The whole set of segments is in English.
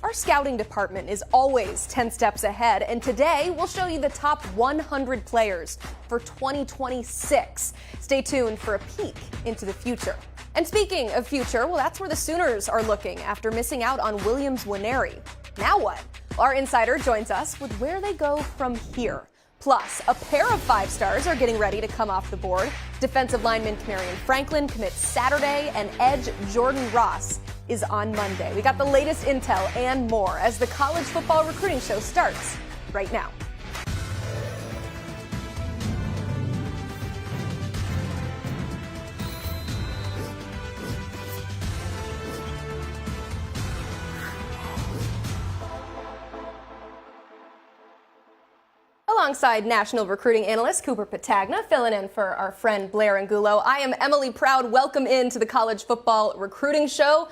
Our scouting department is always 10 steps ahead, and today we'll show you the top 100 players for 2026. Stay tuned for a peek into the future. And speaking of future, well, that's where the Sooners are looking after missing out on William Nwaneri. Now what? Our insider joins us with where they go from here. Plus, a pair of 5 stars are getting ready to come off the board. Defensive lineman Kamarion Franklin commits Saturday, and edge Jordan Ross is on Monday. We got the latest intel and more as the college football recruiting show starts right now. Alongside national recruiting analyst Cooper Petagna, filling in for our friend Blair Angulo, I am Emily Proud. Welcome into the college football recruiting show.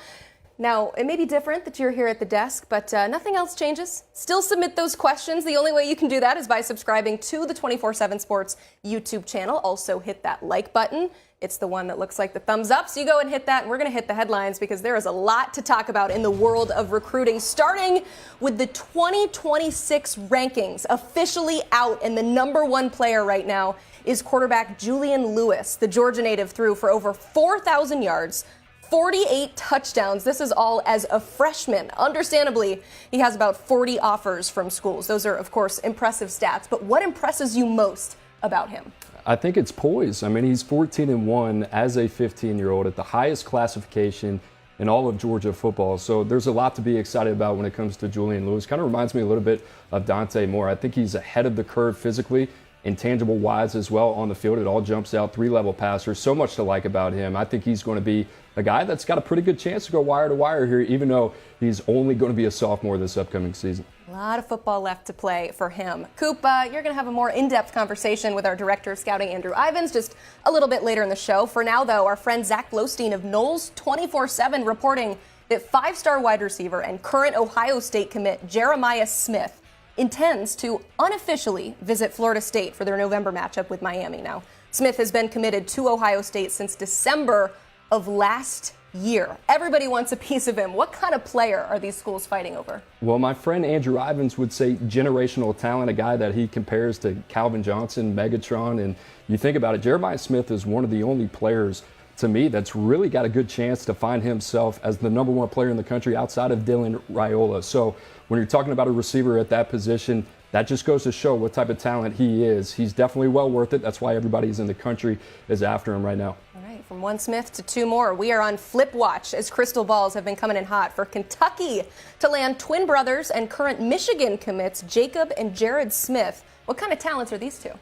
Now, it may be different that you're here at the desk, but nothing else changes. Still submit those questions. The only way you can do that is by subscribing to the 24/7 Sports YouTube channel. Also, hit that like button. It's the one that looks like the thumbs up. So you go and hit that, and we're going to hit the headlines because there is a lot to talk about in the world of recruiting, starting with the 2026 rankings officially out, and the number 1 player right now is quarterback Julian Lewis. The Georgia native threw for over 4,000 yards, 48 touchdowns. This is all as a freshman. Understandably, he has about 40 offers from schools. Those are, of course, impressive stats. But what impresses you most about him? I think it's poise. I mean, he's 14-1 as a 15-year-old at the highest classification in all of Georgia football. So there's a lot to be excited about when it comes to Julian Lewis. Kind of reminds me a little bit of Dante Moore. I think he's ahead of the curve physically, intangible wise as well on the field. It all jumps out, 3-level passer. So much to like about him. I think he's going to be a guy that's got a pretty good chance to go wire to wire here, even though he's only going to be a sophomore this upcoming season. A lot of football left to play for him. Coop, you're going to have a more in-depth conversation with our director of scouting, Andrew Ivins, just a little bit later in the show. For now, though, our friend Zach Blostein of Knowles 24/7 reporting that 5-star wide receiver and current Ohio State commit Jeremiah Smith intends to unofficially visit Florida State for their November matchup with Miami. Now, Smith has been committed to Ohio State since December of last year. Everybody wants a piece of him. What kind of player are these schools fighting over? Well, my friend Andrew Ivins would say generational talent, a guy that he compares to Calvin Johnson, Megatron. And you think about it, Jeremiah Smith is one of the only players, to me, that's really got a good chance to find himself as the number 1 player in the country outside of Dylan Raiola. So when you're talking about a receiver at that position, that just goes to show what type of talent he is. He's definitely well worth it. That's why everybody's in the country is after him right now. All right, from one Smith to 2 more. We are on flip watch as crystal balls have been coming in hot for Kentucky to land twin brothers and current Michigan commits Jacob and Jared Smith. What kind of talents are these two?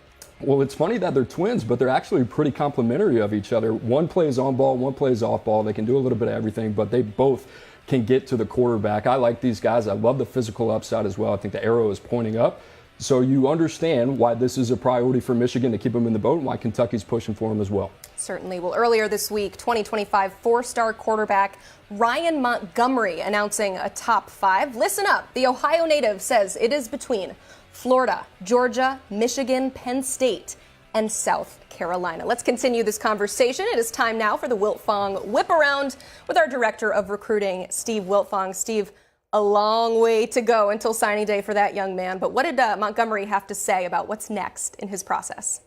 Well, it's funny that they're twins, but they're actually pretty complimentary of each other. One plays on ball, one plays off ball. They can do a little bit of everything, but they both can get to the quarterback. I like these guys. I love the physical upside as well. I think the arrow is pointing up. So you understand why this is a priority for Michigan to keep them in the boat and why Kentucky's pushing for them as well. Certainly. Well, earlier this week, 2025 4-star quarterback Ryan Montgomery announcing a top 5. Listen up. The Ohio native says it is between Florida, Georgia, Michigan, Penn State, and South Carolina. Let's continue this conversation. It is time now for the Wiltfong Whip Around with our director of recruiting, Steve Wiltfong. Steve, a long way to go until signing day for that young man. But what did Montgomery have to say about what's next in his process?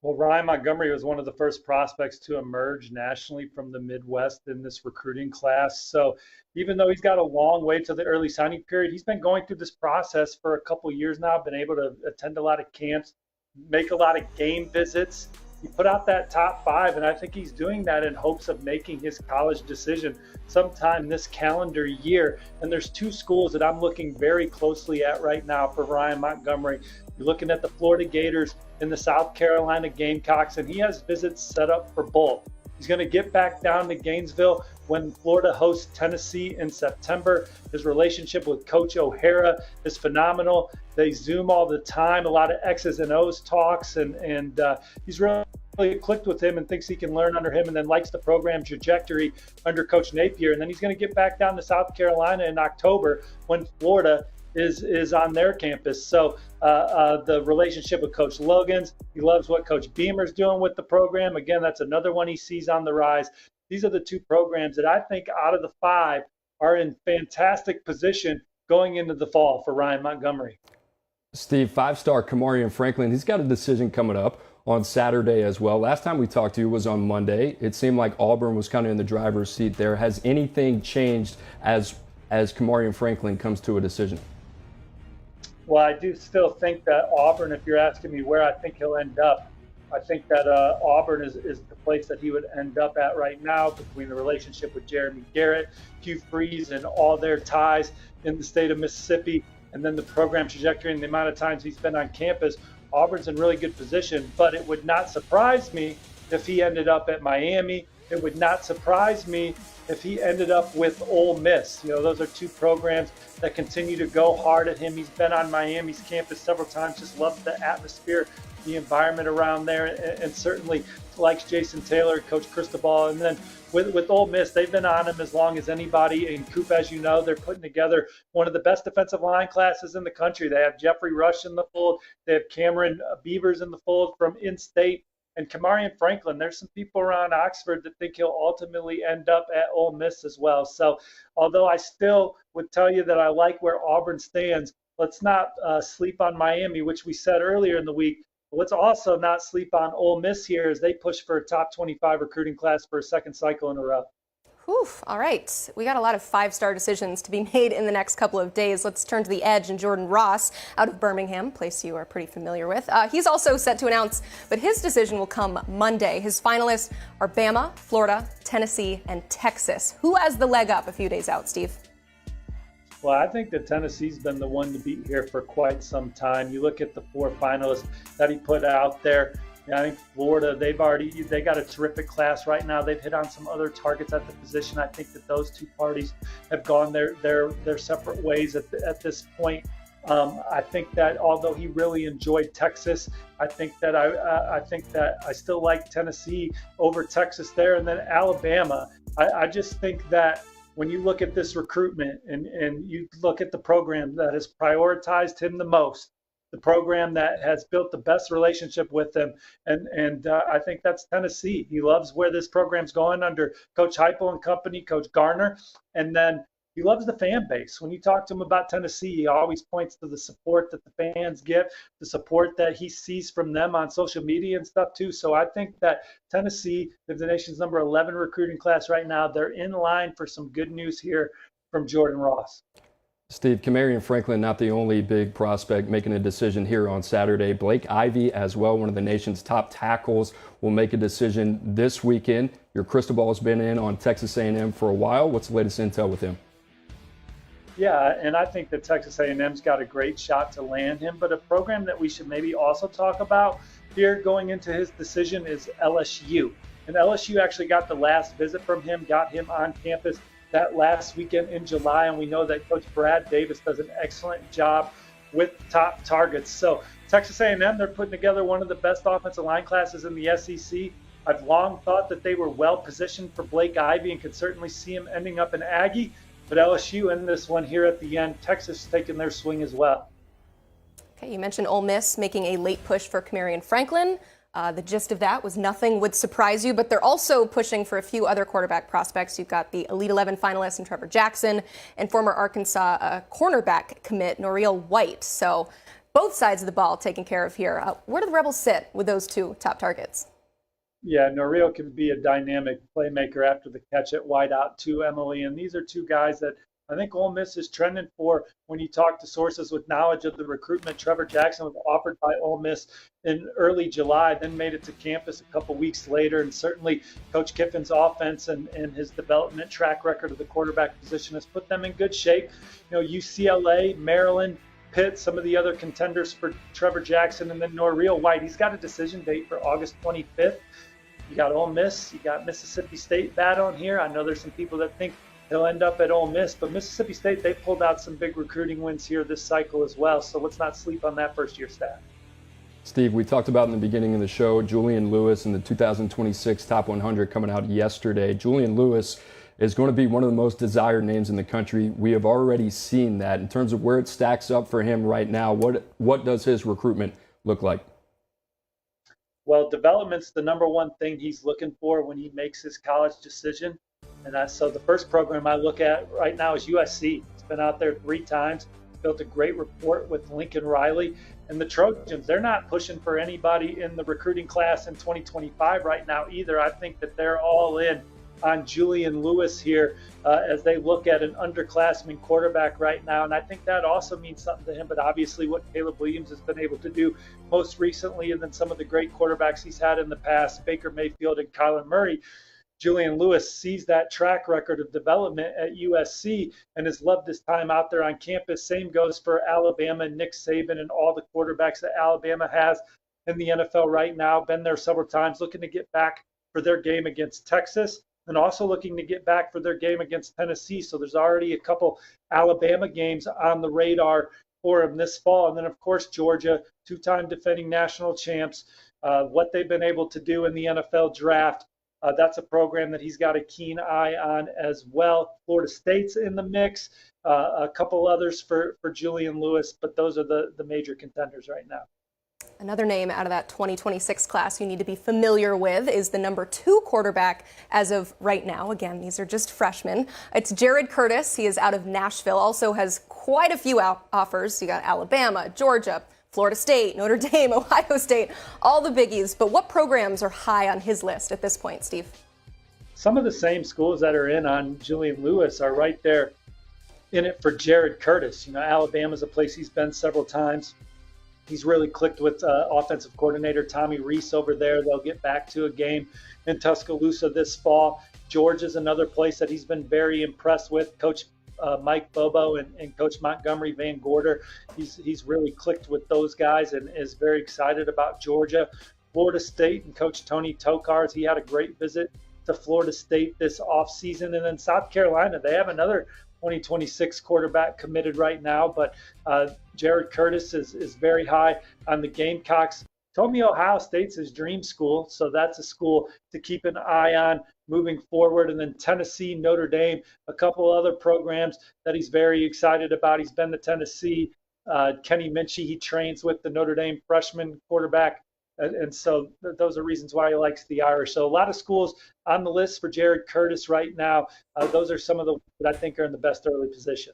Well, Ryan Montgomery was one of the first prospects to emerge nationally from the Midwest in this recruiting class. So even though he's got a long way to the early signing period, he's been going through this process for a couple years now, been able to attend a lot of camps, make a lot of game visits. He put out that top 5, and I think he's doing that in hopes of making his college decision sometime this calendar year. And there's 2 schools that I'm looking very closely at right now for Ryan Montgomery. You're looking at the Florida Gators and the South Carolina Gamecocks, and he has visits set up for both. He's going to get back down to Gainesville when Florida hosts Tennessee in September. His relationship with Coach O'Hara is phenomenal. They Zoom all the time, a lot of X's and O's talks, and he's really clicked with him and thinks he can learn under him, and then likes the program trajectory under Coach Napier. And then he's going to get back down to South Carolina in October when Florida is on their campus. So the relationship with Coach Logans, he loves what Coach Beamer's doing with the program. Again, that's another one he sees on the rise. These are the 2 programs that I think out of the 5 are in fantastic position going into the fall for Ryan Montgomery. Steve, five-star Kamarion Franklin, he's got a decision coming up on Saturday as well. Last time we talked to you was on Monday. It seemed like Auburn was kind of in the driver's seat there. Has anything changed as Kamarion Franklin comes to a decision? Well, I do still think that Auburn, if you're asking me where I think he'll end up, I think that Auburn is the place that he would end up at right now, between the relationship with Jeremy Garrett, Hugh Freeze, and all their ties in the state of Mississippi, and then the program trajectory and the amount of times he's been on campus. Auburn's in really good position, but it would not surprise me if he ended up at Miami. It would not surprise me if he ended up with Ole Miss. You know, those are two programs that continue to go hard at him. He's been on Miami's campus several times, just loves the atmosphere, the environment around there, and certainly likes Jason Taylor, Coach Cristobal. And then with Ole Miss, they've been on him as long as anybody. And Coop, as you know, they're putting together one of the best defensive line classes in the country. They have Jeffrey Rush in the fold. They have Cameron Beavers in the fold from in-state. And Kamarion Franklin, there's some people around Oxford that think he'll ultimately end up at Ole Miss as well. So although I still would tell you that I like where Auburn stands, let's not sleep on Miami, which we said earlier in the week. But let's also not sleep on Ole Miss here as they push for a top 25 recruiting class for a second cycle in a row. Whew, all right. We got a lot of five-star decisions to be made in the next couple of days. Let's turn to the edge and Jordan Ross out of Birmingham, place you are pretty familiar with. He's also set to announce, but his decision will come Monday. His finalists are Bama, Florida, Tennessee, and Texas. Who has the leg up a few days out, Steve? Well, I think that Tennessee's been the one to beat here for quite some time. You look at the four finalists that he put out there. I think Florida, they got a terrific class right now. They've hit on some other targets at the position. I think that those two parties have gone their separate ways at this point. I think that although he really enjoyed Texas, I think that I still like Tennessee over Texas there. And then Alabama, I just think that when you look at this recruitment and you look at the program that has prioritized him the most, the program that has built the best relationship with him. And I think that's Tennessee. He loves where this program's going under Coach Heupel and company, Coach Garner. And then he loves the fan base. When you talk to him about Tennessee, he always points to the support that the fans give, the support that he sees from them on social media and stuff too. So I think that Tennessee, the nation's number 11 recruiting class right now, they're in line for some good news here from Jordan Ross. Steve, Kamarion Franklin, not the only big prospect making a decision here on Saturday. Blake Ivy as well, one of the nation's top tackles, will make a decision this weekend. Your crystal ball has been in on Texas A&M for a while. What's the latest intel with him? Yeah, and I think that Texas A&M's got a great shot to land him. But a program that we should maybe also talk about here going into his decision is LSU. And LSU actually got the last visit from him, got him on campus that last weekend in July, and we know that Coach Brad Davis does an excellent job with top targets. So Texas A&M, they're putting together one of the best offensive line classes in the SEC. I've long thought that they were well positioned for Blake Ivy and could certainly see him ending up in Aggie. But LSU in this one here at the end, Texas taking their swing as well. Okay, you mentioned Ole Miss making a late push for Kamarion Franklin. The gist of that was nothing would surprise you, but they're also pushing for a few other quarterback prospects. You've got the Elite 11 finalist in Trevor Jackson and former Arkansas cornerback commit Noreel White. So both sides of the ball taken care of here. Where do the Rebels sit with those two top targets? Yeah, Noreel can be a dynamic playmaker after the catch at wideout too, Emily. And these are two guys that I think Ole Miss is trending for when you talk to sources with knowledge of the recruitment. Trevor Jackson was offered by Ole Miss in early July, then made it to campus a couple weeks later. And certainly Coach Kiffin's offense and his development track record of the quarterback position has put them in good shape. You know, UCLA, Maryland, Pitt, some of the other contenders for Trevor Jackson, and then Noreel White. He's got a decision date for August 25th. You got Ole Miss, you got Mississippi State battling here. I know there's some people that think he'll end up at Ole Miss, but Mississippi State, they pulled out some big recruiting wins here this cycle as well, so let's not sleep on that first-year staff. Steve, we talked about in the beginning of the show, Julian Lewis and the 2026 Top 100 coming out yesterday. Julian Lewis is going to be one of the most desired names in the country. We have already seen that. In terms of where it stacks up for him right now, what does his recruitment look like? Well, development's the number one thing he's looking for when he makes his college decision. And so the first program I look at right now is USC. It's been out there 3 times, built a great rapport with Lincoln Riley. And the Trojans, they're not pushing for anybody in the recruiting class in 2025 right now either. I think that they're all in on Julian Lewis here as they look at an underclassman quarterback right now. And I think that also means something to him. But obviously what Caleb Williams has been able to do most recently, and then some of the great quarterbacks he's had in the past, Baker Mayfield and Kyler Murray, Julian Lewis sees that track record of development at USC and has loved his time out there on campus. Same goes for Alabama, Nick Saban, and all the quarterbacks that Alabama has in the NFL right now. Been there several times, looking to get back for their game against Texas, and also looking to get back for their game against Tennessee. So there's already a couple Alabama games on the radar for him this fall. And then, of course, Georgia, 2-time defending national champs, what they've been able to do in the NFL draft. That's a program that he's got a keen eye on as well. Florida State's in the mix, a couple others for Julian Lewis, but those are the major contenders right now. Another name out of that 2026 class you need to be familiar with is the number 2 quarterback as of right now. Again, these are just freshmen. It's Jared Curtis. He is out of Nashville, also has quite a few offers. You got Alabama, Georgia, Florida State, Notre Dame, Ohio State, all the biggies. But what programs are high on his list at this point, Steve? Some of the same schools that are in on Julian Lewis are right there in it for Jared Curtis. You know, Alabama's a place he's been several times. He's really clicked with offensive coordinator Tommy Rees over there. They'll get back to a game in Tuscaloosa this fall. Georgia's another place that he's been very impressed with. Coach Mike Bobo and Coach Montgomery Van Gorder. He's really clicked with those guys and is very excited about Georgia. Florida State and Coach Tony Tokars, he had a great visit to Florida State this offseason. And then South Carolina, they have another 2026 quarterback committed right now, but Jared Curtis is very high on the Gamecocks. Told me Ohio State's his dream school, so that's a school to keep an eye on moving forward. And then Tennessee, Notre Dame, a couple other programs that he's very excited about. He's been to Tennessee. Kenny Minchie, he trains with the Notre Dame freshman quarterback. And so those are reasons why he likes the Irish. So a lot of schools on the list for Jared Curtis right now. Those are some of the that I think are in the best early position.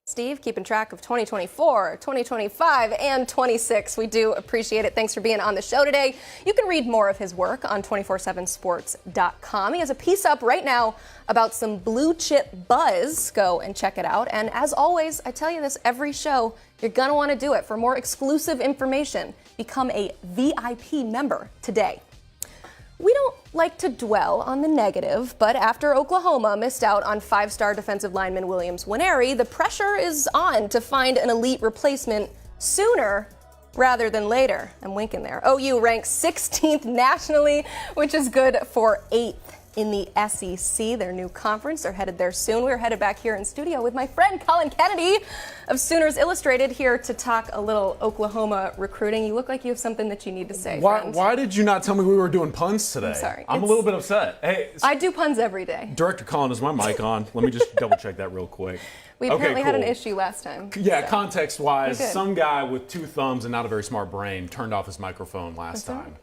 Steve, keeping track of 2024, 2025, and 26. We do appreciate it. Thanks for being on the show today. You can read more of his work on 247sports.com. He has a piece up right now about some blue chip buzz. Go and check it out. And as always, I tell you this every show, you're going to want to do it. For more exclusive information, become a VIP member today. We don't like to dwell on the negative, but after Oklahoma missed out on 5-star defensive lineman William Nwaneri, the pressure is on to find an elite replacement sooner rather than later. I'm winking there. OU ranks 16th nationally, which is good for 8th in the SEC, their new conference. They're headed there soon. We're headed back here in studio with my friend Collin Kennedy of Sooners Illustrated here to talk a little Oklahoma recruiting. You look like you have something that you need to say, friend. Why did you not tell me we were doing puns today? I'm sorry. I'm a little bit upset. Hey, I do puns every day. Director Collin, is my mic on? Let me just double check that real quick. We apparently had an issue last time. Yeah, so. Context-wise, some guy with 2 thumbs and not a very smart brain turned off his microphone last time.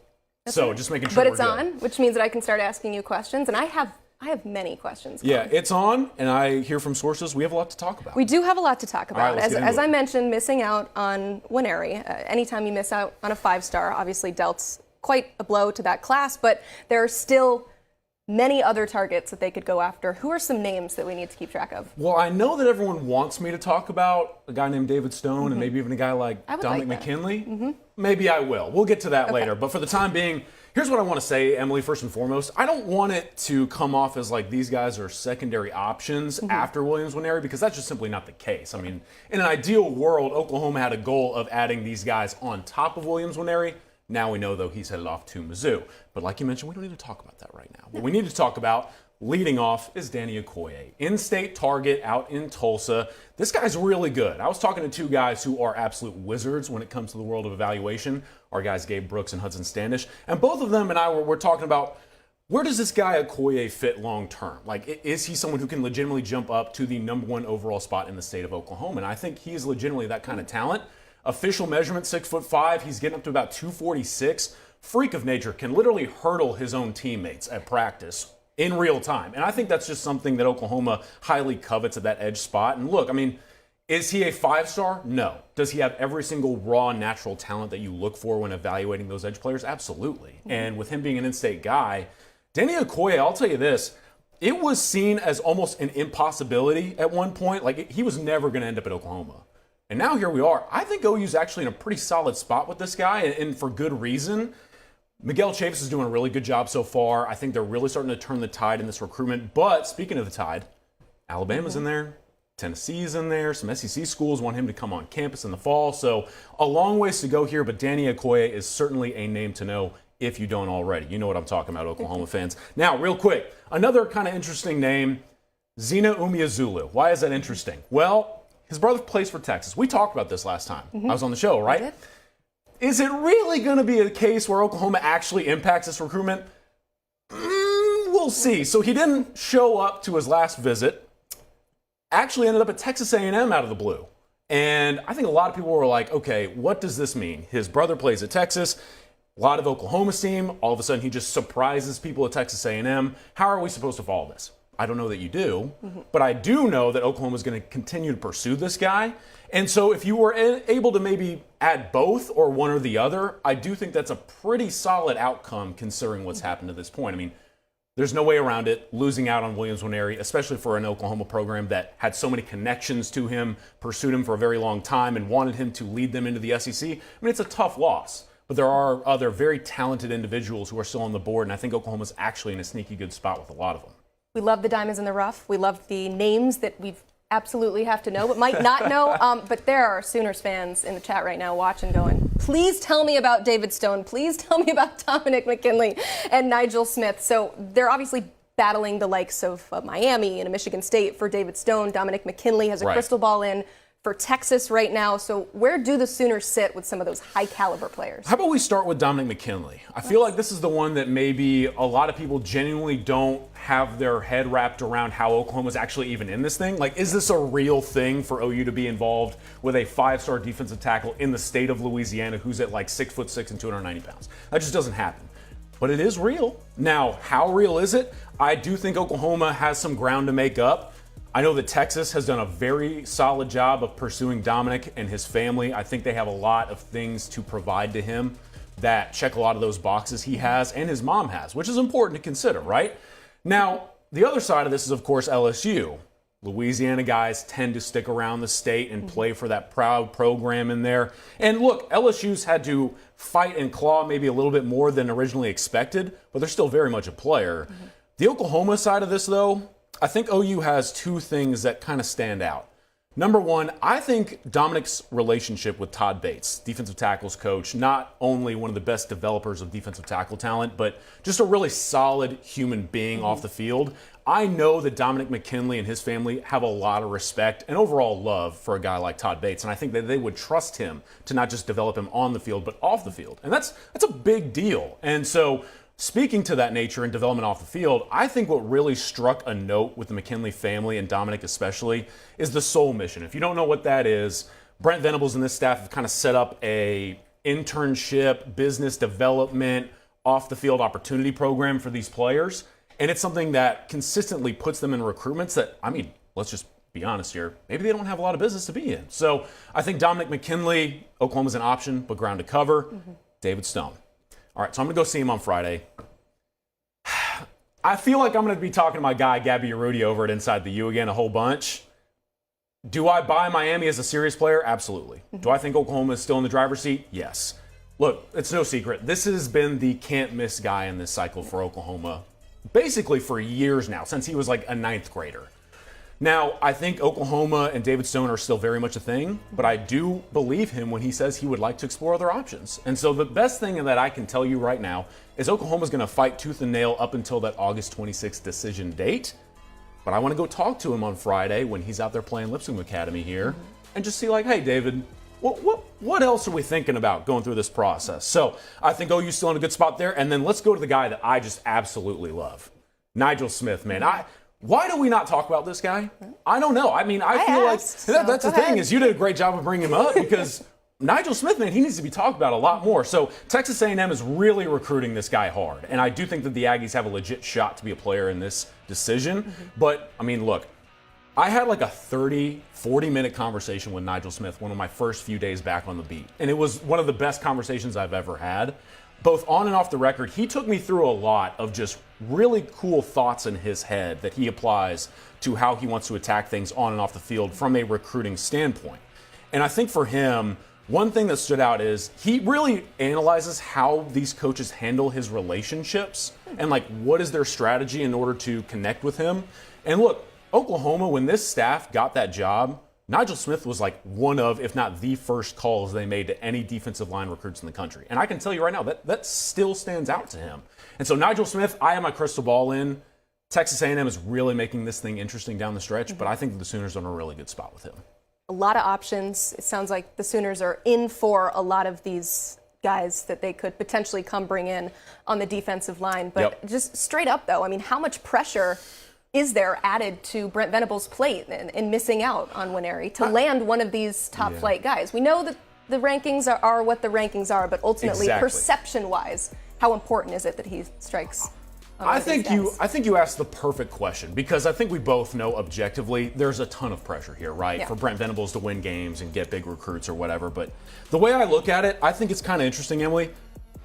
So just making sure But we're it's good. on, which means that I can start asking you questions, and I have many questions. Yeah, it's on, and I hear from sources we have a lot to talk about. We do have a lot to talk about. All right, as I mentioned, missing out on Nwaneri. Anytime you miss out on a 5-star, obviously dealt quite a blow to that class, but there are still many other targets that they could go after. Who are some names that we need to keep track of? Well, I know that everyone wants me to talk about a guy named David Stone and maybe even a guy like Dominic McKinley. Maybe I will. We'll get to that later. But for the time being, here's what I want to say, Emily, first and foremost. I don't want it to come off as like these guys are secondary options after William Nwaneri, because that's just simply not the case. I mean, in an ideal world, Oklahoma had a goal of adding these guys on top of William Nwaneri. Now we know, though, he's headed off to Mizzou. But like you mentioned, we don't need to talk about that right now. What we need to talk about, leading off, is Danny Okoye. In-state target out in Tulsa. This guy's really good. I was talking to 2 guys who are absolute wizards when it comes to the world of evaluation. Our guys, Gabe Brooks and Hudson Standish. And both of them and I were talking about, where does this guy Okoye fit long term? Like, is he someone who can legitimately jump up to the #1 overall spot in the state of Oklahoma? And I think he's legitimately that kind of talent. Official measurement, 6'5". He's getting up to about 246. Freak of nature, can literally hurdle his own teammates at practice in real time. And I think that's just something that Oklahoma highly covets at that edge spot. And look, I mean, is he a 5-star? No. Does he have every single raw natural talent that you look for when evaluating those edge players? Absolutely. Mm-hmm. And with him being an in-state guy, Danny Okoye, I'll tell you this, it was seen as almost an impossibility at one point. Like, he was never going to end up at Oklahoma. And now here we are. I think OU's actually in a pretty solid spot with this guy, and for good reason. Miguel Chavis is doing a really good job so far. I think they're really starting to turn the tide in this recruitment. But speaking of the tide, Alabama's in there. Tennessee's in there. Some SEC schools want him to come on campus in the fall. So a long ways to go here, but Danny Okoye is certainly a name to know if you don't already. You know what I'm talking about, Oklahoma fans. Now, real quick, another kind of interesting name, Zina Umeozulu. Why is that interesting? Well, his brother plays for Texas. We talked about this last time. I was on the show, right? Is it really going to be a case where Oklahoma actually impacts this recruitment? We'll see. So he didn't show up to his last visit. Actually ended up at Texas A&M out of the blue. And I think a lot of people were like, okay, what does this mean? His brother plays at Texas. A lot of Oklahoma's team. All of a sudden, he just surprises people at Texas A&M. How are we supposed to follow this? I don't know that you do, but I do know that Oklahoma is going to continue to pursue this guy. And so if you were able to maybe add both or one or the other, I do think that's a pretty solid outcome considering what's happened to this point. I mean, there's no way around it, losing out on William Nwaneri, especially for an Oklahoma program that had so many connections to him, pursued him for a very long time, and wanted him to lead them into the SEC. I mean, it's a tough loss. But there are other very talented individuals who are still on the board, and I think Oklahoma's actually in a sneaky good spot with a lot of them. We love the diamonds in the rough. We love the names that we absolutely have to know, but might not know. But there are Sooners fans in the chat right now watching going, please tell me about David Stone. Please tell me about Dominic McKinley and Nigel Smith. So they're obviously battling the likes of Miami and Michigan State for David Stone. Dominic McKinley has a crystal ball in for Texas right now. So where do the Sooners sit with some of those high caliber players? How about we start with Dominic McKinley? I feel like this is the one that maybe a lot of people genuinely don't have their head wrapped around how Oklahoma's actually even in this thing. Like, is this a real thing for OU to be involved with a 5-star defensive tackle in the state of Louisiana who's at like 6'6" and 290 pounds? That just doesn't happen. But it is real. Now, how real is it? I do think Oklahoma has some ground to make up. I know that Texas has done a very solid job of pursuing Dominic and his family. I think they have a lot of things to provide to him that check a lot of those boxes he has and his mom has, which is important to consider, right? Now, the other side of this is, of course, LSU. Louisiana guys tend to stick around the state and play for that proud program in there. And look, LSU's had to fight and claw maybe a little bit more than originally expected, but they're still very much a player. The Oklahoma side of this, though, I think OU has two things that kind of stand out. Number one, I think Dominic's relationship with Todd Bates, defensive tackles coach, not only one of the best developers of defensive tackle talent, but just a really solid human being off the field. I know that Dominic McKinley and his family have a lot of respect and overall love for a guy like Todd Bates, and I think that they would trust him to not just develop him on the field, but off the field. And that's a big deal. And so, speaking to that nature and development off the field, I think what really struck a note with the McKinley family and Dominic especially is the soul mission. If you don't know what that is, Brent Venables and this staff have kind of set up a internship, business development, off the field opportunity program for these players. And it's something that consistently puts them in recruitments that, I mean, let's just be honest here, maybe they don't have a lot of business to be in. So I think Dominic McKinley, Oklahoma's an option, but ground to cover. David Stone. All right, so I'm going to go see him on Friday. I feel like I'm going to be talking to my guy, Gabby Arudi, over at Inside the U again a whole bunch. Do I buy Miami as a serious player? Absolutely. Do I think Oklahoma is still in the driver's seat? Yes. Look, it's no secret. This has been the can't-miss guy in this cycle for Oklahoma basically for years now, since he was like a 9th grader. Now, I think Oklahoma and David Stone are still very much a thing, but I do believe him when he says he would like to explore other options. And so the best thing that I can tell you right now is Oklahoma's going to fight tooth and nail up until that August 26th decision date. But I want to go talk to him on Friday when he's out there playing Lipscomb Academy here and just see like, hey, David, what else are we thinking about going through this process? So I think OU's still in a good spot there. And then let's go to the guy that I just absolutely love, Nigel Smith, man. Why do we not talk about this guy? I don't know. I mean, I feel asked, like that's the thing is you did a great job of bringing him up because Nigel Smith, man, he needs to be talked about a lot more. So Texas A&M is really recruiting this guy hard. And I do think that the Aggies have a legit shot to be a player in this decision. But, I mean, look, I had like a 40-minute conversation with Nigel Smith one of my first few days back on the beat. And it was one of the best conversations I've ever had. Both on and off the record, he took me through a lot of just really cool thoughts in his head that he applies to how he wants to attack things on and off the field from a recruiting standpoint. And I think for him, one thing that stood out is he really analyzes how these coaches handle his relationships and like what is their strategy in order to connect with him. And look, Oklahoma, when this staff got that job, Nigel Smith was like one of, if not the first calls they made to any defensive line recruits in the country. And I can tell you right now that still stands out to him. And so Nigel Smith, I have my crystal ball in. Texas A&M is really making this thing interesting down the stretch, but I think the Sooners are in a really good spot with him. A lot of options. It sounds like the Sooners are in for a lot of these guys that they could potentially come bring in on the defensive line. But just straight up, though, I mean, how much pressure is there added to Brent Venables' plate in missing out on Nwaneri to land one of these top-flight guys? We know that the rankings are what the rankings are, but ultimately, perception-wise, how important is it that he strikes? I think you asked the perfect question, because I think we both know objectively there's a ton of pressure here, right? For Brent Venables to win games and get big recruits or whatever. But the way I look at it, I think it's kind of interesting, Emily.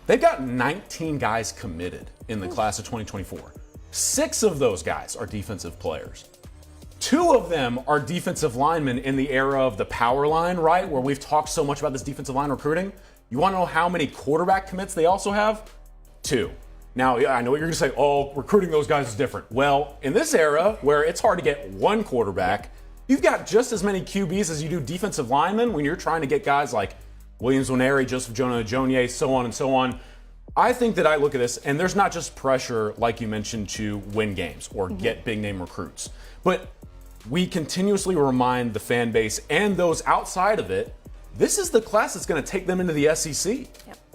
They've got 19 guys committed in the class of 2024. 6 of those guys are defensive players. 2 of them are defensive linemen in the era of the power line, right? Where we've talked so much about this defensive line recruiting. You want to know how many quarterback commits they also have? 2. Now, I know what you're going to say, oh, recruiting those guys is different. Well, in this era where it's hard to get one quarterback, you've got just as many QBs as you do defensive linemen when you're trying to get guys like William Nwaneri, Joseph Jonah-Ajonye, so on and so on. I think that I look at this, and there's not just pressure, like you mentioned, to win games or get big-name recruits. But we continuously remind the fan base and those outside of it, this is the class that's going to take them into the SEC.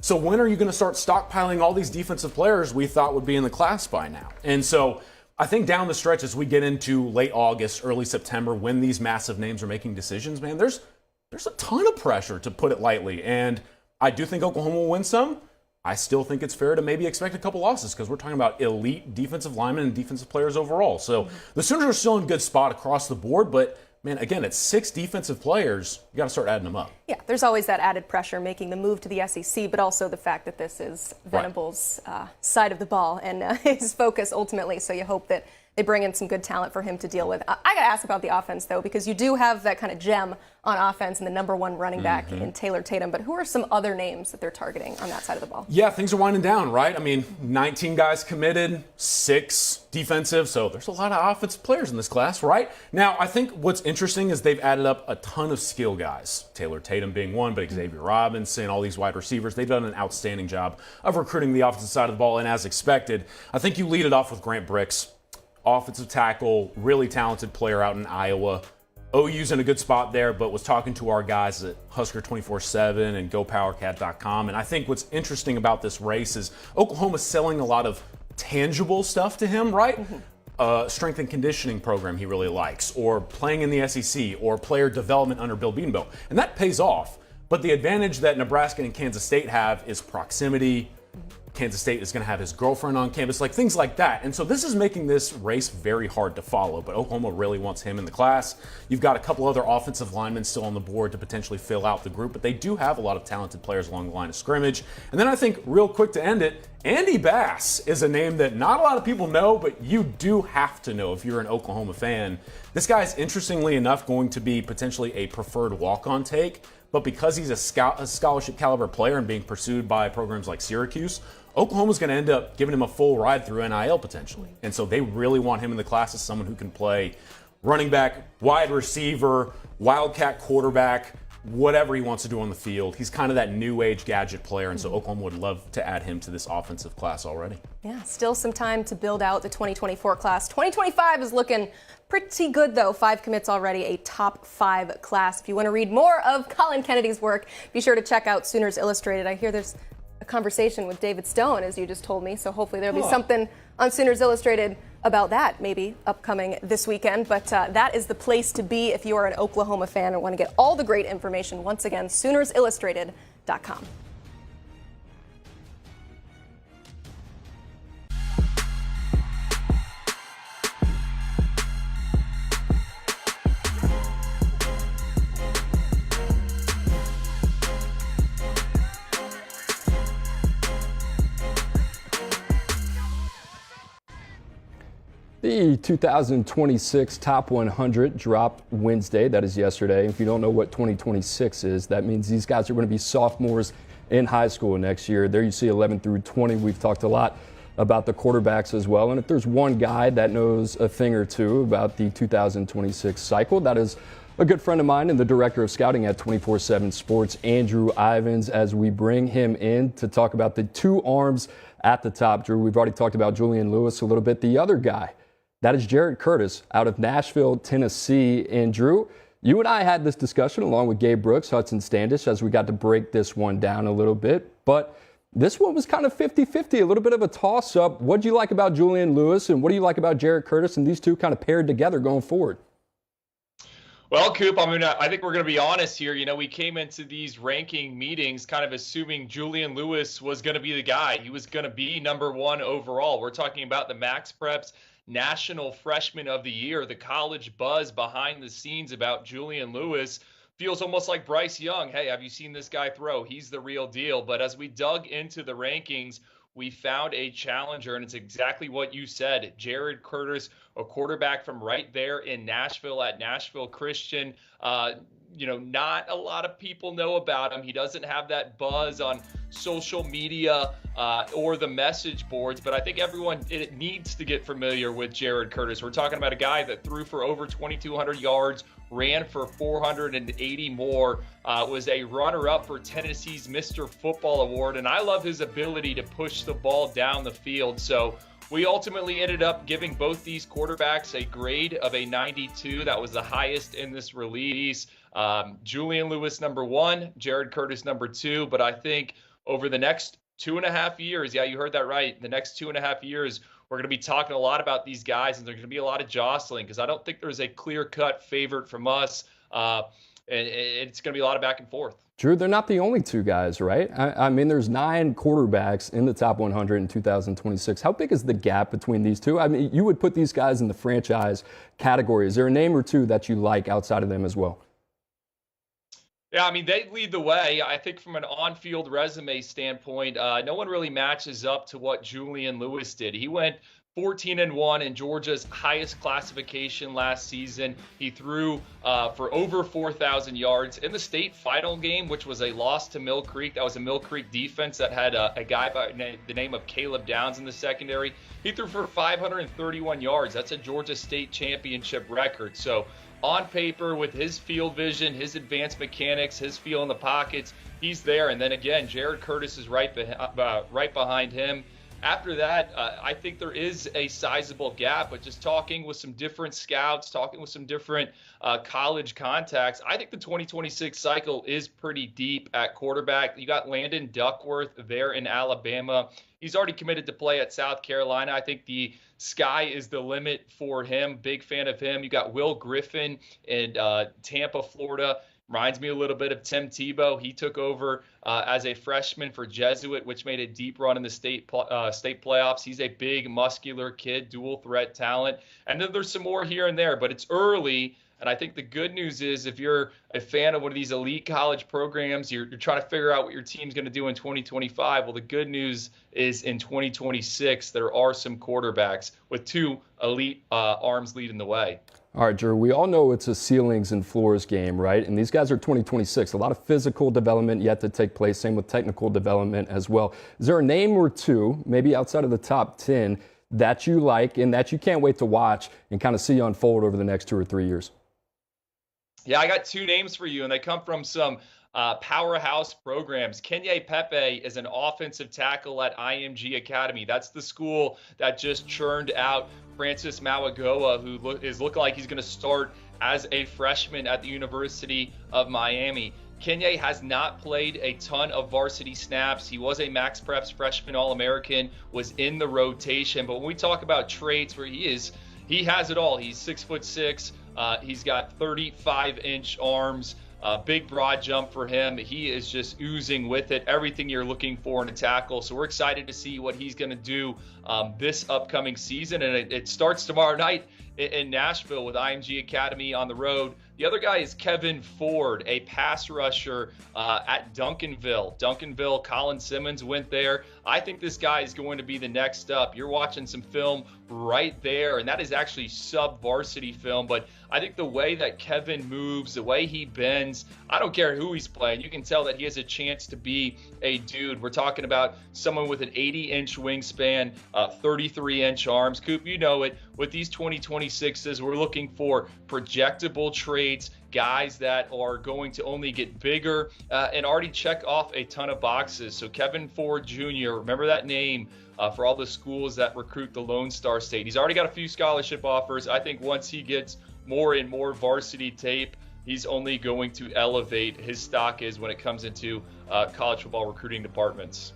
So when are you going to start stockpiling all these defensive players we thought would be in the class by now? And so I think down the stretch as we get into late August, early September, when these massive names are making decisions, man, there's a ton of pressure, to put it lightly. And I do think Oklahoma will win some. I still think it's fair to maybe expect a couple losses because we're talking about elite defensive linemen and defensive players overall. So the Sooners are still in a good spot across the board, but man, again, it's 6 defensive players. You got to start adding them up. Yeah, there's always that added pressure making the move to the SEC, but also the fact that this is Venables' side of the ball and his focus ultimately. So you hope that they bring in some good talent for him to deal with. I got to ask about the offense, though, because you do have that kind of gem on offense and the number 1 running back in Taylor Tatum. But who are some other names that they're targeting on that side of the ball? Yeah, things are winding down, right? I mean, 19 guys committed, 6 defensive. So there's a lot of offensive players in this class, right? Now, I think what's interesting is they've added up a ton of skill guys. Taylor Tatum being one, but Xavier Robinson, all these wide receivers. They've done an outstanding job of recruiting the offensive side of the ball. And as expected, I think you lead it off with Grant Bricks. Offensive tackle, really talented player out in Iowa. OU's in a good spot there, but was talking to our guys at Husker 24/7 and GoPowerCat.com. And I think what's interesting about this race is Oklahoma's selling a lot of tangible stuff to him, right? Strength and conditioning program he really likes, or playing in the SEC, or player development under Bill Bedenbaugh. And that pays off. But the advantage that Nebraska and Kansas State have is proximity. Kansas State is going to have his girlfriend on campus, like things like that. And so this is making this race very hard to follow, but Oklahoma really wants him in the class. You've got a couple other offensive linemen still on the board to potentially fill out the group, but they do have a lot of talented players along the line of scrimmage. And then I think real quick to end it, Andy Bass is a name that not a lot of people know, but you do have to know if you're an Oklahoma fan. This guy is, interestingly enough, going to be potentially a preferred walk-on take, but because he's a scholarship caliber player and being pursued by programs like Syracuse, Oklahoma's going to end up giving him a full ride through NIL potentially. And so they really want him in the class as someone who can play running back, wide receiver, wildcat quarterback, whatever he wants to do on the field. He's kind of that new age gadget player, and so Oklahoma would love to add him to this offensive class already. Yeah, still some time to build out the 2024 class. 2025 is looking pretty good, though. 5 commits already, a top 5 class. If you want to read more of Collin Kennedy's work, be sure to check out Sooners Illustrated. I hear there's a conversation with David Stone, as you just told me, so hopefully there'll be something on Sooners Illustrated about that maybe upcoming this weekend. But that is the place to be if you are an Oklahoma fan and want to get all the great information. Once again, SoonersIllustrated.com. The 2026 Top 100 dropped Wednesday. That is yesterday. If you don't know what 2026 is, that means these guys are going to be sophomores in high school next year. There you see 11 through 20. We've talked a lot about the quarterbacks as well. And if there's one guy that knows a thing or two about the 2026 cycle, that is a good friend of mine and the director of scouting at 24/7 Sports, Andrew Ivins, as we bring him in to talk about the two arms at the top. Drew, we've already talked about Julian Lewis a little bit. The other guy, that is Jared Curtis out of Nashville, Tennessee. And Drew, you and I had this discussion along with Gabe Brooks, Hudson Standish, as we got to break this one down a little bit. But this one was kind of 50-50, a little bit of a toss-up. What do you like about Julian Lewis and what do you like about Jared Curtis and these two kind of paired together going forward? Well, Coop, I think we're going to be honest here. You know, we came into these ranking meetings kind of assuming Julian Lewis was going to be the guy. He was going to be number one overall. We're talking about the Max Preps National Freshman of the Year. The college buzz behind the scenes about Julian Lewis feels almost like Bryce Young. Hey, have you seen this guy throw? He's the real deal. But as we dug into the rankings, we found a challenger, and it's exactly what you said. Jared Curtis, a quarterback from right there in Nashville at Nashville Christian. Not a lot of people know about him. He doesn't have that buzz on social media or the message boards, but I think everyone needs to get familiar with Jared Curtis. We're talking about a guy that threw for over 2,200 yards, ran for 480 more, was a runner-up for Tennessee's Mr. Football Award, and I love his ability to push the ball down the field. So we ultimately ended up giving both these quarterbacks a grade of a 92. That was the highest in this release. Julian Lewis number one, Jared Curtis number two. But I think over the next 2.5 years, yeah, you heard that right, the next 2.5 years, we're going to be talking a lot about these guys, and there's going to be a lot of jostling because I don't think there's a clear-cut favorite from us. And it's going to be a lot of back and forth. Drew, they're not the only two guys, right? I mean, there's 9 quarterbacks in the top 100 in 2026. How big is the gap between these two? I mean, you would put these guys in the franchise category. Is there a name or two that you like outside of them as well? Yeah, I mean, they lead the way. I think from an on-field resume standpoint, no one really matches up to what Julian Lewis did. He went 14-1 in Georgia's highest classification last season. He threw for over 4,000 yards in the state final game, which was a loss to Mill Creek. That was a Mill Creek defense that had a guy by the name of Caleb Downs in the secondary. He threw for 531 yards. That's a Georgia State championship record. So on paper, with his field vision, his advanced mechanics, his feel in the pockets, he's there. And then again, Jared Curtis is right behind him. After that, I think there is a sizable gap, but just talking with some different scouts, talking with some different college contacts, I think the 2026 cycle is pretty deep at quarterback. You got Landon Duckworth there in Alabama. He's already committed to play at South Carolina. I think the sky is the limit for him. Big fan of him. You got Will Griffin in Tampa, Florida. Reminds me a little bit of Tim Tebow. He took over as a freshman for Jesuit, which made a deep run in the state playoffs. He's a big, muscular kid, dual threat talent. And then there's some more here and there, but it's early. And I think the good news is if you're a fan of one of these elite college programs, you're trying to figure out what your team's going to do in 2025. Well, the good news is in 2026, there are some quarterbacks with 2 elite arms leading the way. All right, Drew, we all know it's a ceilings and floors game, right? And these guys are 2026. A lot of physical development yet to take place, same with technical development as well. Is there a name or two, maybe outside of the top 10, that you like and that you can't wait to watch and kind of see unfold over the next 2 or 3 years? Yeah, I got 2 names for you, and they come from some powerhouse programs. Kenye Pepe is an offensive tackle at IMG Academy. That's the school that just churned out Francis Mauigoa, who is looking like he's going to start as a freshman at the University of Miami. Kenye has not played a ton of varsity snaps. He was a Max Preps freshman All-American, was in the rotation. But when we talk about traits where he has it all. He's 6'6". He's got 35-inch arms. Big broad jump for him. He is just oozing with it. Everything you're looking for in a tackle. So we're excited to see what he's going to do this upcoming season. And it starts tomorrow night in Nashville with IMG Academy on the road. The other guy is Kevin Ford, a pass rusher at Duncanville. Collin Simmons went there. I think this guy is going to be the next up. You're watching some film right there, and that is actually sub-varsity film. But I think the way that Kevin moves, the way he bends, I don't care who he's playing. You can tell that he has a chance to be a dude. We're talking about someone with an 80-inch wingspan, 33-inch arms. Coop, you know it. With these 2026s, we're looking for projectable traits, guys that are going to only get bigger and already check off a ton of boxes. So Kevin Ford Jr., remember that name for all the schools that recruit the Lone Star State. He's already got a few scholarship offers. I think once he gets more and more varsity tape, he's only going to elevate his stock is when it comes into college football recruiting departments.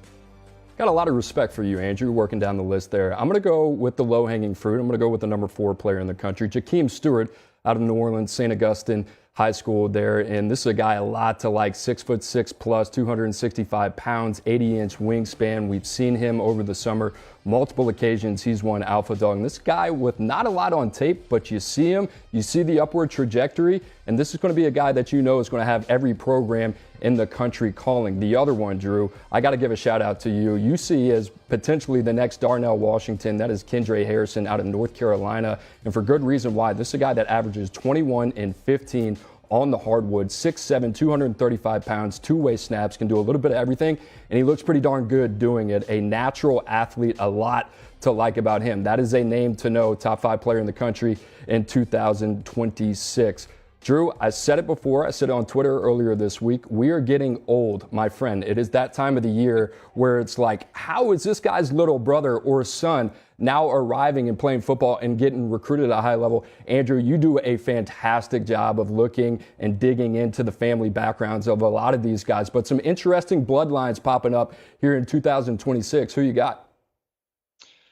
Got a lot of respect for you, Andrew, working down the list there. I'm going to go with the low-hanging fruit. I'm going to go with the number 4 player in the country, Jakeem Stewart, out of New Orleans, St. Augustine High School there. And this is a guy a lot to like, 6'6" plus, 265 pounds, 80-inch wingspan. We've seen him over the summer, multiple occasions. He's won Alpha Dog. And this guy with not a lot on tape, but you see him, you see the upward trajectory. And this is going to be a guy that you know is going to have every program in the country calling. The other one, Drew, I got to give a shout out to you. You see as potentially the next Darnell Washington. That is Kendra Harrison out of North Carolina. And for good reason why. This is a guy that averages 21 and 15 on the hardwood, 6'7", 235 pounds, two-way snaps, can do a little bit of everything, and he looks pretty darn good doing it. A natural athlete, a lot to like about him. That is a name to know, top 5 player in the country in 2026. Drew, I said it before. I said it on Twitter earlier this week. We are getting old, my friend. It is that time of the year where it's like, how is this guy's little brother or son now arriving and playing football and getting recruited at a high level? Andrew, you do a fantastic job of looking and digging into the family backgrounds of a lot of these guys, but some interesting bloodlines popping up here in 2026. Who you got?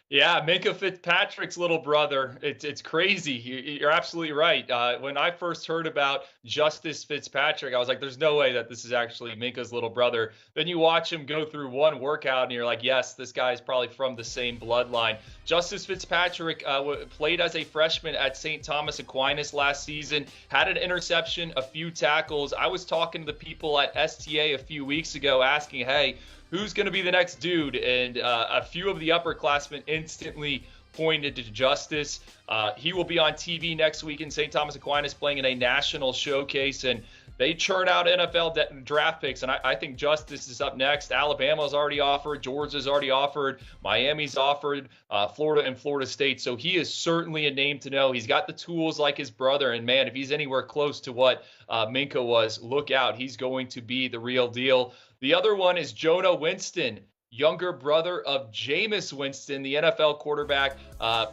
Yeah, Minka Fitzpatrick's little brother. It's crazy. You're absolutely right. When I first heard about Justice Fitzpatrick, I was like, there's no way that this is actually Minka's little brother. Then you watch him go through one workout and you're like, yes, this guy is probably from the same bloodline. Justice Fitzpatrick played as a freshman at St. Thomas Aquinas last season, had an interception, a few tackles. I was talking to the people at STA a few weeks ago asking, hey, who's going to be the next dude? And a few of the upperclassmen instantly pointed to Justice. He will be on TV next week in St. Thomas Aquinas playing in a national showcase, and they churn out NFL draft picks, and I think Justice is up next. Alabama's already offered, Georgia's already offered, Miami's offered, Florida and Florida State. So he is certainly a name to know. He's got the tools like his brother, and man, if he's anywhere close to what Minka was, look out. He's going to be the real deal. The other one is Jonah Winston, younger brother of Jameis Winston, the NFL quarterback,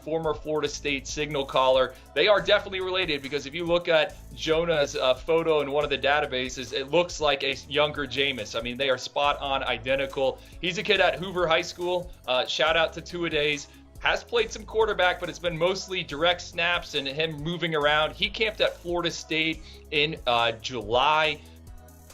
former Florida State signal caller. They are definitely related because if you look at Jonah's photo in one of the databases, it looks like a younger Jameis. I mean, they are spot on identical. He's a kid at Hoover High School. Shout out to two-a-days. Has played some quarterback, but it's been mostly direct snaps and him moving around. He camped at Florida State in July.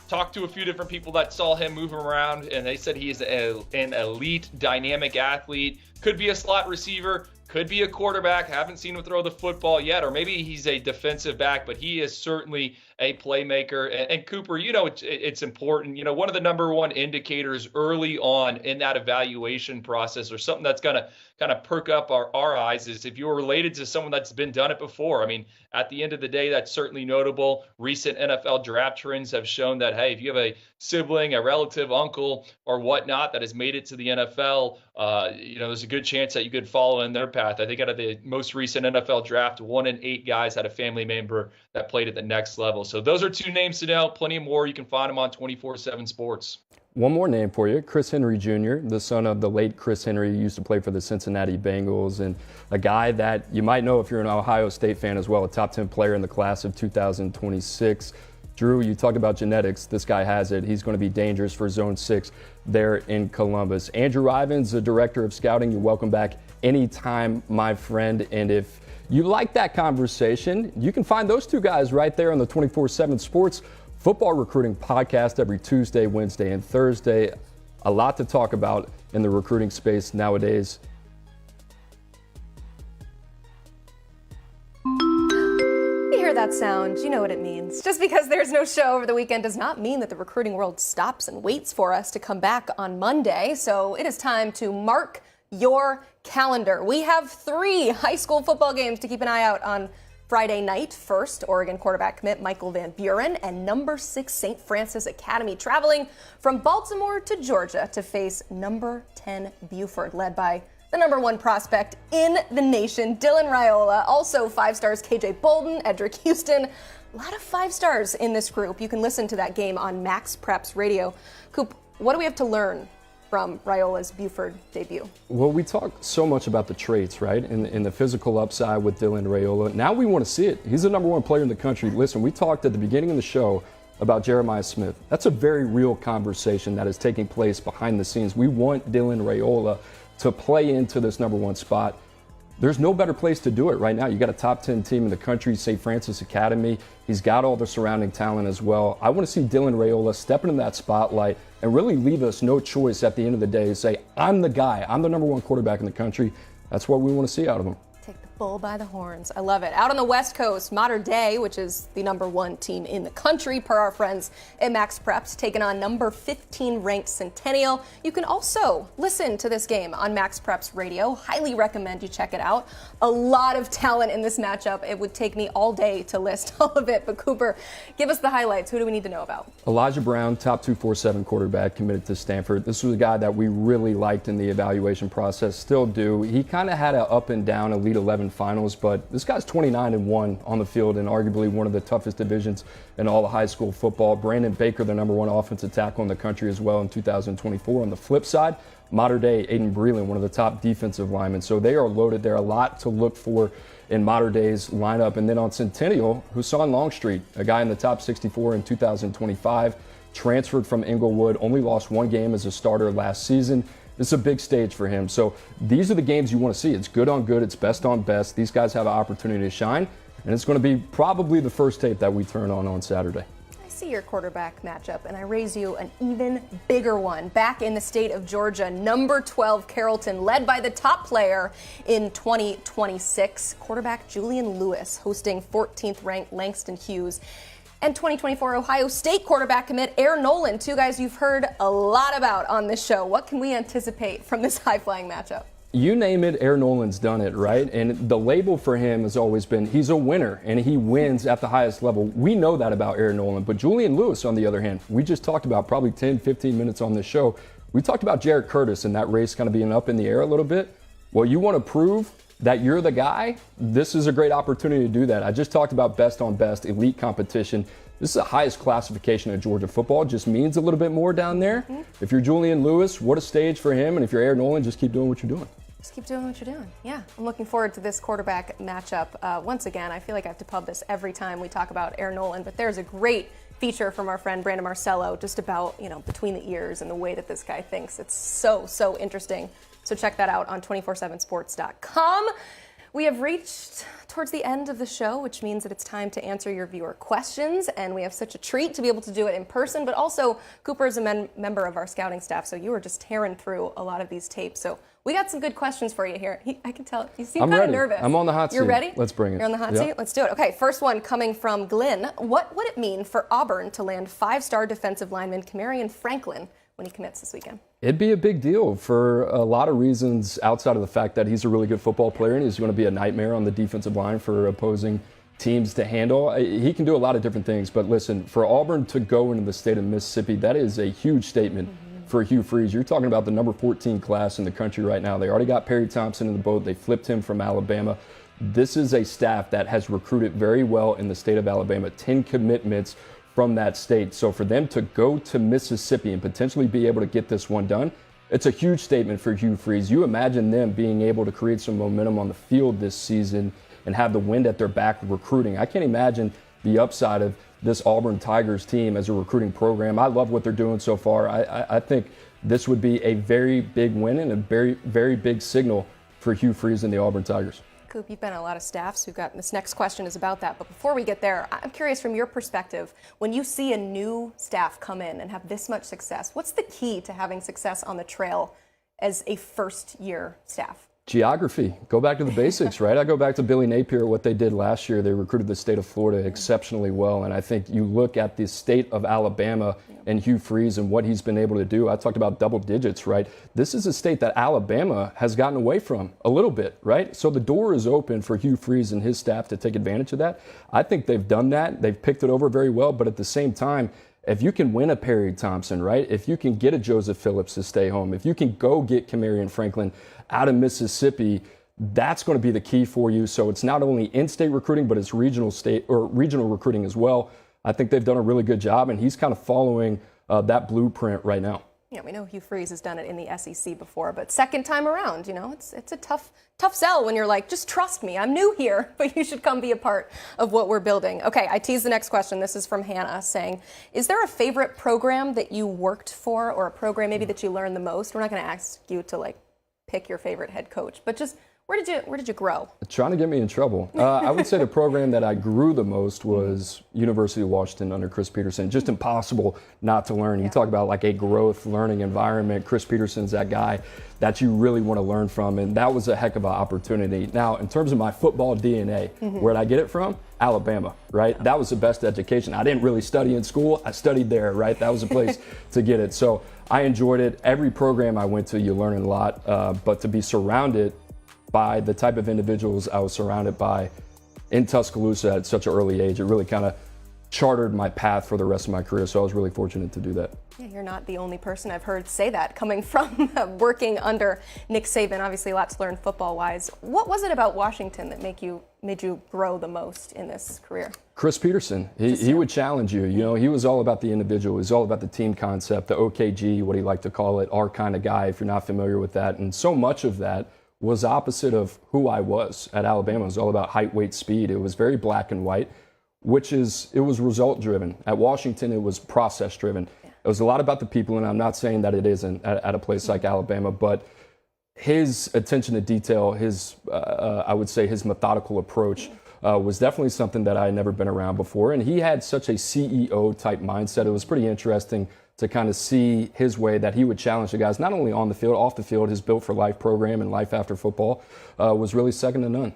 Talked to a few different people that saw him moving around, and they said he is an elite, dynamic athlete. Could be a slot receiver, could be a quarterback. Haven't seen him throw the football yet, or maybe he's a defensive back, but he is certainly a playmaker. And Cooper, you know, it's important. You know, one of the number one indicators early on in that evaluation process, or something that's going to kind of perk up our eyes, is if you're related to someone that's done it before. I mean, at the end of the day, that's certainly notable. Recent NFL draft trends have shown that, hey, if you have a sibling, a relative, uncle, or whatnot that has made it to the NFL, you know, there's a good chance that you could follow in their path. I think out of the most recent NFL draft, 1 in 8 guys had a family member that played at the next level. So those are 2 names to know. Plenty more. You can find them on 24/7 Sports. One more name for you, Chris Henry Jr., the son of the late Chris Henry, used to play for the Cincinnati Bengals, and a guy that you might know if you're an Ohio State fan as well, a top 10 player in the class of 2026. Drew, you talked about genetics. This guy has it. He's going to be dangerous for Zone 6 there in Columbus. Andrew Ivins, the director of scouting, you're welcome back anytime, my friend. And if you like that conversation, you can find those two guys right there on the 24/7 Sports Football Recruiting Podcast every Tuesday, Wednesday, and Thursday. A lot to talk about in the recruiting space nowadays. That sound, you know what it means. Just because there's no show over the weekend does not mean that the recruiting world stops and waits for us to come back on Monday. So it is time to mark your calendar. We have 3 high school football games to keep an eye out on Friday night. First, Oregon quarterback commit Michael Van Buren and number 6 St. Francis Academy traveling from Baltimore to Georgia to face number 10 Buford, led by the number 1 prospect in the nation, Dylan Raiola. Also 5 stars KJ Bolden, Edric Houston. A lot of 5 stars in this group. You can listen to that game on Max Preps Radio. Coop, what do we have to learn from Raiola's Buford debut? Well, we talk so much about the traits, right? And the physical upside with Dylan Raiola. Now we want to see it. He's the number 1 player in the country. Listen, we talked at the beginning of the show about Jeremiah Smith. That's a very real conversation that is taking place behind the scenes. We want Dylan Raiola to play into this number 1 spot. There's no better place to do it right now. You got a top 10 team in the country, St. Francis Academy. He's got all the surrounding talent as well. I want to see Dylan Raiola step into that spotlight and really leave us no choice at the end of the day to say, I'm the guy. I'm the number 1 quarterback in the country. That's what we want to see out of him. Take the bull by the horns. I love it. Out on the West Coast, Mater Dei, which is the number 1 team in the country, per our friends at Max Preps, taking on number 15 ranked Centennial. You can also listen to this game on Max Preps Radio. Highly recommend you check it out. A lot of talent in this matchup. It would take me all day to list all of it, but Cooper, give us the highlights. Who do we need to know about? Elijah Brown, top 247 quarterback, committed to Stanford. This was a guy that we really liked in the evaluation process, still do. He kind of had an up and down Elite 11 finals, but this guy's 29-1 on the field in arguably one of the toughest divisions in all of high school football. Brandon Baker, the number 1 offensive tackle in the country as well in 2024. On the flip side, Mater Dei, Aiden Breland, one of the top defensive linemen. So they are loaded there. A lot to look for in Mater Dei's lineup. And then on Centennial, Hassan Longstreet, a guy in the top 64 in 2025, transferred from Inglewood, only lost 1 game as a starter last season. This is a big stage for him. So these are the games you want to see. It's good on good. It's best on best. These guys have an opportunity to shine. And it's going to be probably the first tape that we turn on Saturday. I see your quarterback matchup, and I raise you an even bigger one. Back in the state of Georgia, number 12 Carrollton, led by the top player in 2026, quarterback Julian Lewis, hosting 14th ranked Langston Hughes. And 2024 Ohio State quarterback commit Air Nolan, 2 guys you've heard a lot about on this show. What can we anticipate from this high-flying matchup? You name it, Air Nolan's done it, right? And the label for him has always been he's a winner, and he wins at the highest level. We know that about Air Nolan. But Julian Lewis, on the other hand, we just talked about probably 10, 15 minutes on this show. We talked about Jarrett Curtis and that race kind of being up in the air a little bit. Well, you want to prove that you're the guy? This is a great opportunity to do that. I just talked about best on best, elite competition. This is the highest classification of Georgia football. It just means a little bit more down there. Mm-hmm. If you're Julian Lewis, what a stage for him. And if you're Air Nolan, just keep doing what you're doing. Just keep doing what you're doing. Yeah, I'm looking forward to this quarterback matchup. Once again, I feel like I have to pub this every time we talk about Air Nolan, but there's a great feature from our friend Brandon Marcello just about, between the ears and the way that this guy thinks. It's so interesting. So check that out on 247sports.com. We have reached towards the end of the show, which means that it's time to answer your viewer questions, and we have such a treat to be able to do it in person, but also Cooper is a member of our scouting staff, so you were just tearing through a lot of these tapes. So we got some good questions for you here. I can tell you seem kind of nervous. I'm on the hot seat. You're ready? Let's bring it. You're on the hot seat? Let's do it. Okay, first one coming from Glenn. What would it mean for Auburn to land 5-star defensive lineman Kamarion Franklin when he commits this weekend? It'd be a big deal for a lot of reasons outside of the fact that he's a really good football player and he's going to be a nightmare on the defensive line for opposing teams to handle. He can do a lot of different things, but listen, for Auburn to go into the state of Mississippi, that is a huge statement for Hugh Freeze. You're talking about the number 14 class in the country right now. They already got Perry Thompson in the boat. They flipped him from Alabama. This is a staff that has recruited very well in the state of Alabama, 10 commitments from that state. So for them to go to Mississippi and potentially be able to get this one done, it's a huge statement for Hugh Freeze. You imagine them being able to create some momentum on the field this season and have the wind at their back recruiting. I can't imagine the upside of this Auburn Tigers team as a recruiting program. I love what they're doing so far. I think this would be a very big win and a very, very big signal for Hugh Freeze and the Auburn Tigers. Coop, you've been on a lot of staffs. We've got this next question is about that. But before we get there, I'm curious from your perspective, when you see a new staff come in and have this much success, what's the key to having success on the trail as a first-year staff? Geography. Go back to the basics, right? I go back to Billy Napier, what they did last year. They recruited the state of Florida exceptionally well. And I think you look at the state of Alabama and Hugh Freeze and what he's been able to do. I talked about double digits, right? This is a state that Alabama has gotten away from a little bit, right? So the door is open for Hugh Freeze and his staff to take advantage of that. I think they've done that. They've picked it over very well. But at the same time, if you can win a Perry Thompson, right? If you can get a Joseph Phillips to stay home, if you can go get Kamarion Franklin out of Mississippi, that's going to be the key for you. So it's not only in-state recruiting, but it's regional recruiting as well. I think they've done a really good job, and he's kind of following that blueprint right now. Yeah, we know Hugh Freeze has done it in the SEC before, but second time around, it's a tough sell when you're like, just trust me, I'm new here, but you should come be a part of what we're building. Okay, I tease the next question. This is from Hannah saying, is there a favorite program that you worked for or a program maybe that you learned the most? We're not going to ask you to pick your favorite head coach, but just where did you grow? Trying to get me in trouble. I would say the program that I grew the most was University of Washington under Chris Peterson. Just impossible not to learn. You talk about a growth learning environment. Chris Peterson's that guy that you really want to learn from, and that was a heck of an opportunity. Now, in terms of my football DNA, where did I get it from? Alabama, right? That was the best education. I didn't really study in school. I studied there, right? That was a place to get it. So I enjoyed it. Every program I went to, you learn a lot, but to be surrounded by the type of individuals I was surrounded by in Tuscaloosa at such an early age, it really kind of chartered my path for the rest of my career. So I was really fortunate to do that. Yeah, you're not the only person I've heard say that coming from working under Nick Saban. Obviously, a lot to learn football-wise. What was it about Washington that made you grow the most in this career? Chris Peterson. He would challenge you. He was all about the individual. He was all about the team concept, the OKG, what he liked to call it, our kind of guy, if you're not familiar with that. And so much of that was opposite of who I was at Alabama. It was all about height, weight, speed. It was very black and white, it was result driven. At Washington, it was process driven. It was a lot about the people, and I'm not saying that it isn't at a place like Alabama, but his attention to detail, I would say his methodical approach was definitely something that I had never been around before. And he had such a CEO type mindset. It was pretty interesting to kind of see his way that he would challenge the guys, not only on the field, off the field. His Built for Life program and Life After Football was really second to none.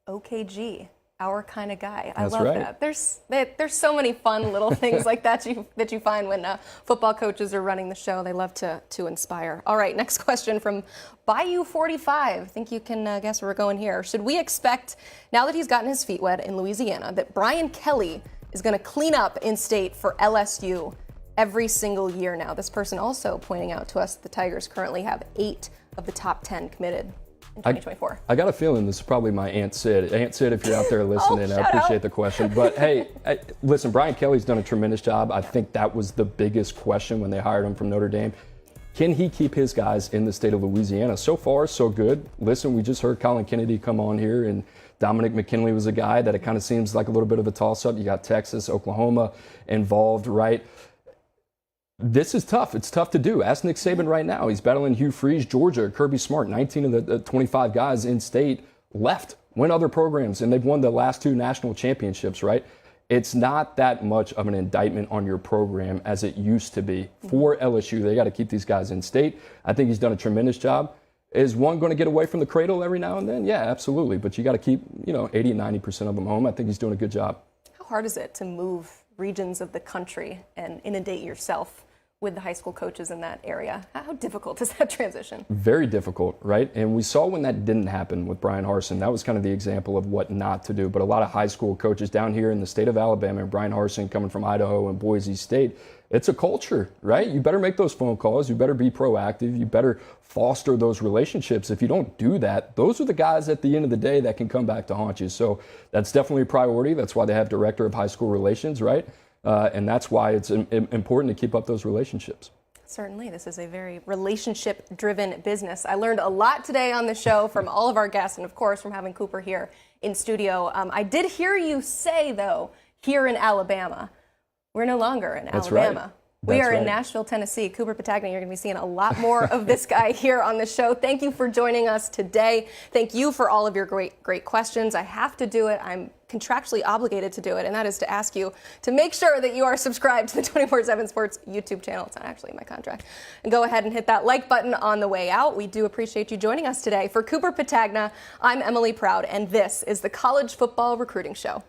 OKG, our kind of guy. I That's love right. that. There's so many fun little things like that you find when football coaches are running the show. They love to inspire. All right, next question from Bayou 45. I think you can guess where we're going here. Should we expect, now that he's gotten his feet wet in Louisiana, that Brian Kelly is going to clean up in state for LSU every single year now? This person also pointing out to us the Tigers currently have 8 of the top 10 committed in 2024. I got a feeling this is probably my Aunt Sid. Aunt Sid, if you're out there listening, I appreciate the question. But hey, listen, Brian Kelly's done a tremendous job. I think that was the biggest question when they hired him from Notre Dame. Can he keep his guys in the state of Louisiana? So far, so good. Listen, we just heard Collin Kennedy come on here, and Dominic McKinley was a guy that it kind of seems like a little bit of a toss-up. You got Texas, Oklahoma involved, right? This is tough. It's tough to do. Ask Nick Saban right now. He's battling Hugh Freeze, Georgia, Kirby Smart. 19 of the 25 guys in state left, went other programs, and they've won the last 2 national championships, right? It's not that much of an indictment on your program as it used to be. For LSU, they got to keep these guys in state. I think he's done a tremendous job. Is one going to get away from the cradle every now and then? Yeah, absolutely. But you got to keep, 80, 90% of them home. I think he's doing a good job. How hard is it to move regions of the country and inundate yourself with the high school coaches in that area? How difficult is that transition? Very difficult, right? And we saw when that didn't happen with Brian Harsin. That was kind of the example of what not to do. But a lot of high school coaches down here in the state of Alabama, and Brian Harsin coming from Idaho and Boise State, it's a culture, right? You better make those phone calls. You better be proactive. You better foster those relationships. If you don't do that, those are the guys at the end of the day that can come back to haunt you. So that's definitely a priority. That's why they have Director of High School Relations, right? And that's why it's important to keep up those relationships. Certainly. This is a very relationship-driven business. I learned a lot today on the show from all of our guests and, of course, from having Cooper here in studio. I did hear you say, though, here in Alabama. We're no longer in That's Alabama. Right. We That's are right. in Nashville, Tennessee. Cooper Petagna, you're going to be seeing a lot more of this guy here on the show. Thank you for joining us today. Thank you for all of your great questions. I have to do it. I'm contractually obligated to do it, and that is to ask you to make sure that you are subscribed to the 24/7 Sports YouTube channel. It's not actually in my contract. And go ahead and hit that like button on the way out. We do appreciate you joining us today. For Cooper Petagna, I'm Emily Proud, and this is the College Football Recruiting Show.